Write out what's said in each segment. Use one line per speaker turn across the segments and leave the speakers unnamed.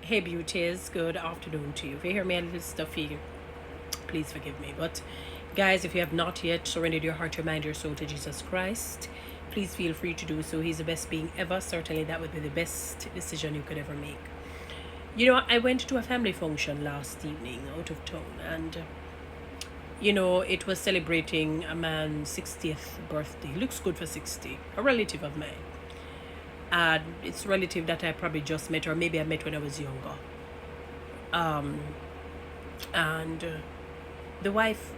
Hey beauties, good afternoon to you. If you hear me a little stuffy, please forgive me. But guys, if you have not yet surrendered your heart, your mind, your soul to Jesus Christ, please feel free to do so. He's the best being ever. Certainly that would be the best decision you could ever make. You know, I went to a family function last evening out of town, and it was celebrating a man's 60th birthday. Looks good for 60. A relative of mine. And it's a relative that I probably just met, or maybe I met when I was younger. Um, and the wife,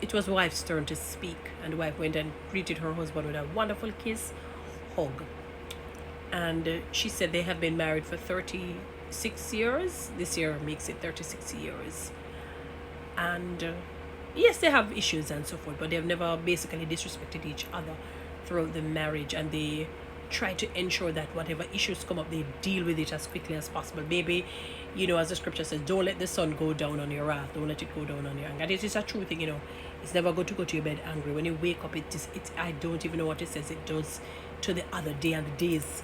it was the wife's turn to speak, and the wife went and greeted her husband with a wonderful kiss, hug. And she said they have been married for 36 years. This year makes it 36 years. And yes, they have issues and so forth, but they've never basically disrespected each other throughout the marriage, and they try to ensure that whatever issues come up, they deal with it as quickly as possible. Maybe, as the scripture says, don't let the sun go down on your wrath, don't let it go down on your anger. And it is a true thing. It's never good to go to your bed angry. When you wake up, it I don't even know what it says, it does to the other day and the days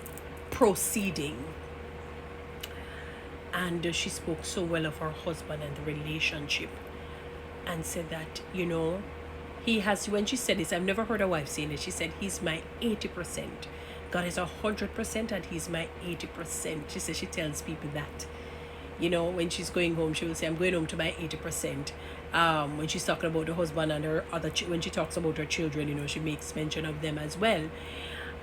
proceeding. And she spoke so well of her husband and the relationship, and said that, he has, when she said this, I've never heard a wife saying it, she said, he's my 80%. God is 100% and he's my 80%. She says she tells people that. When she's going home, she will say, I'm going home to my 80%. When she's talking about her husband and her other, when she talks about her children, she makes mention of them as well.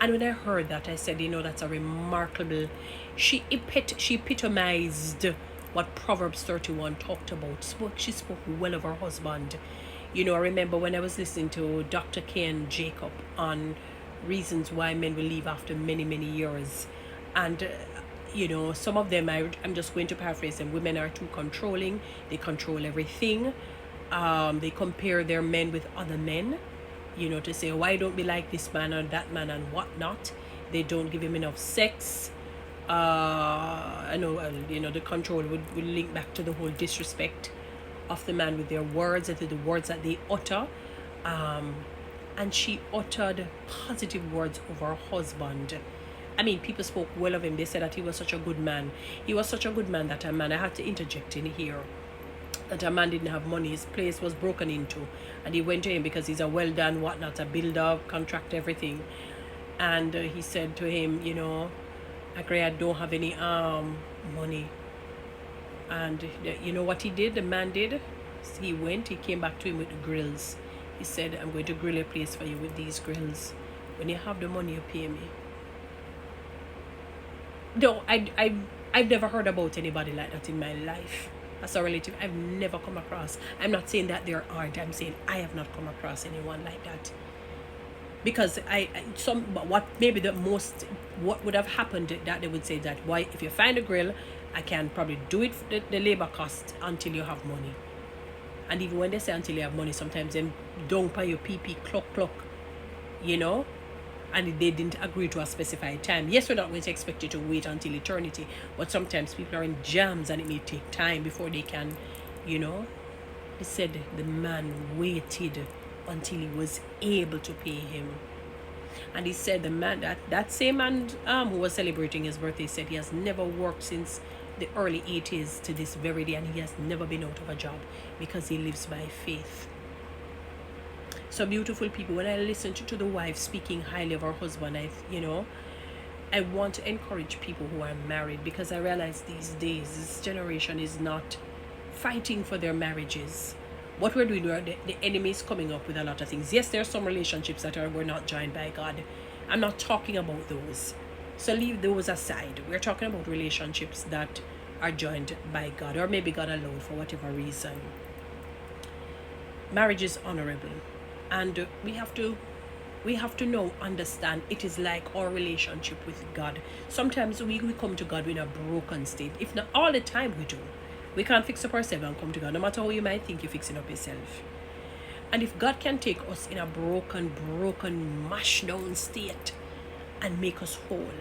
And when I heard that, I said, that's a remarkable, she epitomized what Proverbs 31 talked about. She spoke well of her husband. I remember when I was listening to Dr. Ken Jacob on reasons why men will leave after many, many years. And, some of them, I'm just going to paraphrase them. Women are too controlling. They control everything. They compare their men with other men, to say, why don't we like this man or that man and whatnot. They don't give him enough sex. I know, the control would link back to the whole disrespect of the man with their words and to the words that they utter. And she uttered positive words over her husband. I mean, people spoke well of him. They said that he was such a good man. He was such a good man that a man, I had to interject in here, that a man didn't have money. His place was broken into. And he went to him because he's a well-done, whatnot, a builder, contract, everything. And he said to him, I don't have any money. And you know what he did? The man did? He came back to him with the grills. He said, I'm going to grill a place for you with these grills. When you have the money, you pay me. No, I've never heard about anybody like that in my life. As a relative, I've never come across. I'm not saying that there aren't. I'm saying I have not come across anyone like that. Because what would have happened that they would say that, why, if you find a grill, I can probably do it for the labor cost until you have money. And even when they say until you have money, sometimes them don't pay your PP clock, and they didn't agree to a specified time. Yes, we're not going to expect you to wait until eternity, but sometimes people are in jams and it may take time before they can, They said the man waited until he was able to pay him. And he said the man, that same man who was celebrating his birthday, said he has never worked since the early 80s to this very day, and he has never been out of a job because he lives by faith. So beautiful people, when I listen to the wife speaking highly of her husband, I want to encourage people who are married, because I realize these days this generation is not fighting for their marriages. What we're doing, the enemy is coming up with a lot of things. Yes, there are some relationships that were not joined by God. I'm not talking about those. So leave those aside. We're talking about relationships that are joined by God, or maybe God alone for whatever reason. Marriage is honorable, and we have to know, understand, it is like our relationship with God. Sometimes we come to God in a broken state. If not all the time, we do. We can't fix up ourselves and come to God, no matter how you might think you're fixing up yourself. And if God can take us in a broken, mashed down state and make us whole,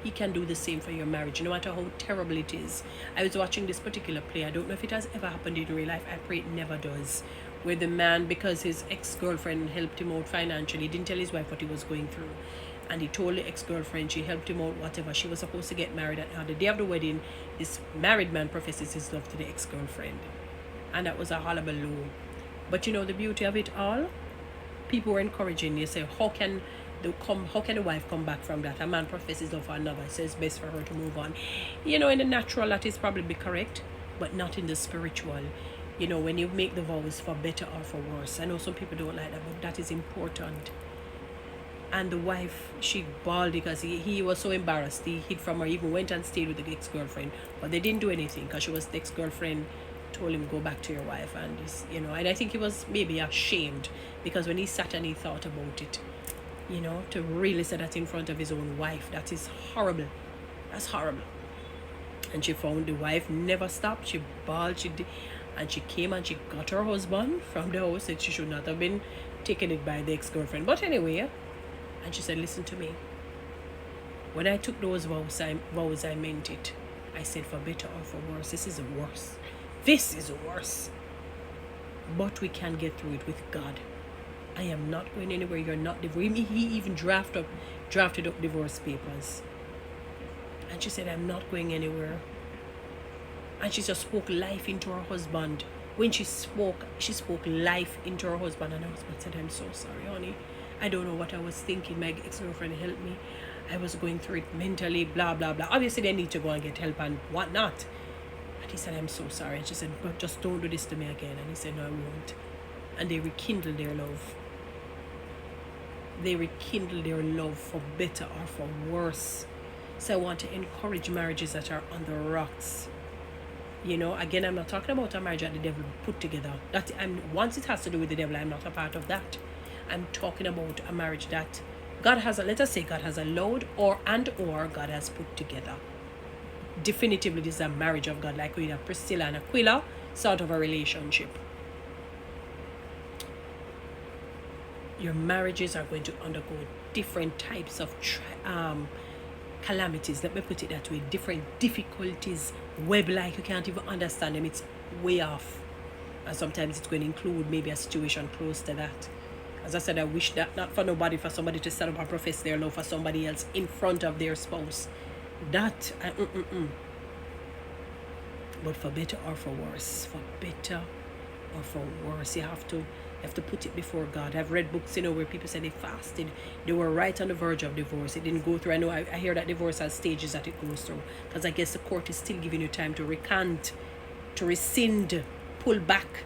He can do the same for your marriage, no matter how terrible it is. I was watching this particular play. I don't know if it has ever happened in real life. I pray it never does. Where the man, because his ex-girlfriend helped him out financially, didn't tell his wife what he was going through. And he told the ex-girlfriend, she helped him out, whatever. She was supposed to get married. And on the day of the wedding, this married man professes his love to the ex-girlfriend. And that was a horrible low. But you know the beauty of it all? People were encouraging you. Say, how can the wife come back from that? A man professes love for another. So it's best for her to move on. You know, in the natural, that is probably correct, but not in the spiritual. You know, when you make the vows for better or for worse. I know some people don't like that, but that is important. And the wife, she bawled because he was so embarrassed. He hid from her, even went and stayed with the ex-girlfriend. But they didn't do anything because she was the ex-girlfriend told him, go back to your wife. And this, you know, and I think he was maybe ashamed because when he sat and he thought about it, you know, to really say that in front of his own wife, that is horrible. That's horrible. And she found the wife never stopped. She bawled, and she came and she got her husband from the house. Said she should not have been taken it by the ex-girlfriend. But anyway, and she said, listen to me. When I took those vows, I meant it. I said, for better or for worse. This is worse. This is worse. But we can get through it with God. I am not going anywhere. You're not divorcing me. He even drafted up divorce papers. And she said, I'm not going anywhere. And she just spoke life into her husband. When she spoke life into her husband. And her husband said, I'm so sorry, honey. I don't know what I was thinking. My ex-girlfriend helped me. I was going through it mentally, blah, blah, blah. Obviously, they need to go and get help and whatnot. But he said, I'm so sorry. And she said, but just don't do this to me again. And he said, no, I won't. And they rekindled their love. They rekindled their love for better or for worse. So I want to encourage marriages that are on the rocks. You know, again, I'm not talking about a marriage that the devil put together. Once it has to do with the devil, I'm not a part of that. I'm talking about a marriage that God has, let us say God has allowed or God has put together. Definitively, this is a marriage of God, like we have Priscilla and Aquila, sort of a relationship. Your marriages are going to undergo different types of calamities. Let me put it that way. Different difficulties, web-like, you can't even understand them. It's way off. And sometimes it's going to include maybe a situation close to that. As I said, I wish that not for nobody, for somebody to stand up and profess their love for somebody else in front of their spouse. That, But for better or for worse, you have to put it before God. I've read books, you know, where people say they fasted. They were right on the verge of divorce. It didn't go through. I know I hear that divorce has stages that it goes through. Because I guess the court is still giving you time to recant, to rescind, pull back,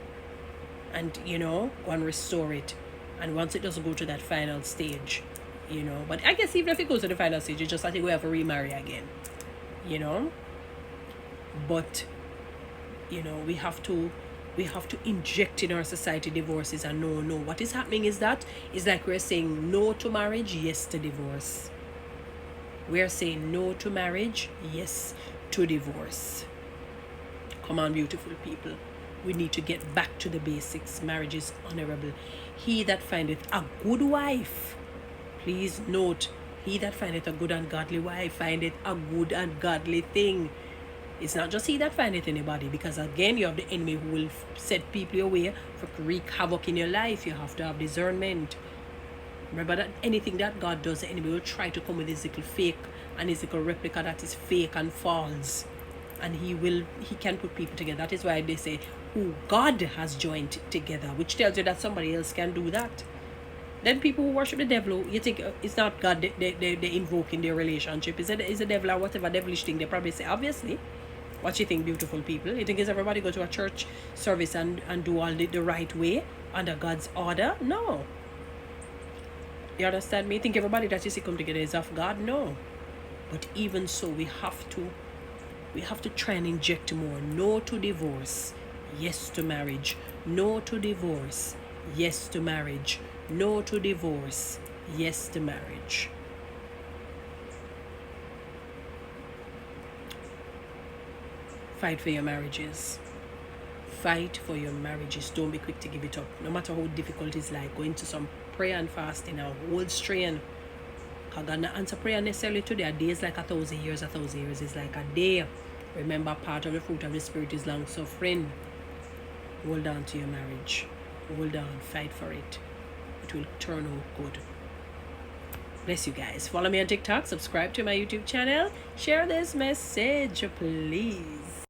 and, you know, go and restore it. And once it doesn't go to that final stage, you know. But I guess even if it goes to the final stage, you just have to go have to remarry again, you know. But, you know, we have to inject in our society divorces and no. What is happening is that it's like we're saying no to marriage, yes to divorce. We're saying no to marriage, yes to divorce. Come on, beautiful people. We need to get back to the basics. Marriage is honorable. He that findeth a good wife, please note, he that findeth a good and godly wife findeth a good and godly thing. It's not just he that findeth anybody, because again, you have the enemy who will set people away for wreak havoc in your life. You have to have discernment. Remember that anything that God does, the enemy will try to come with his little fake and his little replica that is fake and false. And he can put people together. That is why they say who God has joined together, which tells you that somebody else can do that. Then people who worship the devil, you think it's not God they invoke in their relationship. Is the devil or whatever devilish thing? They probably say, obviously. What you think, beautiful people? You think is everybody go to a church service and do all the right way under God's order? No. You understand me? You think everybody that you see come together is of God? No. But even so, we have to try and inject more. No to divorce, yes to marriage. No to divorce, yes to marriage. No to divorce, yes to marriage. Fight for your marriages. Fight for your marriages. Don't be quick to give it up. No matter how difficult it's like, go into some prayer and fasting and hold strain. God not answer prayer necessarily today. A day is like 1,000 years. 1,000 years is like a day. Remember, part of the fruit of the Spirit is long suffering. Hold on to your marriage. Hold on. Fight for it. It will turn out good. Bless you guys. Follow me on TikTok, subscribe to my YouTube channel, share this message, please.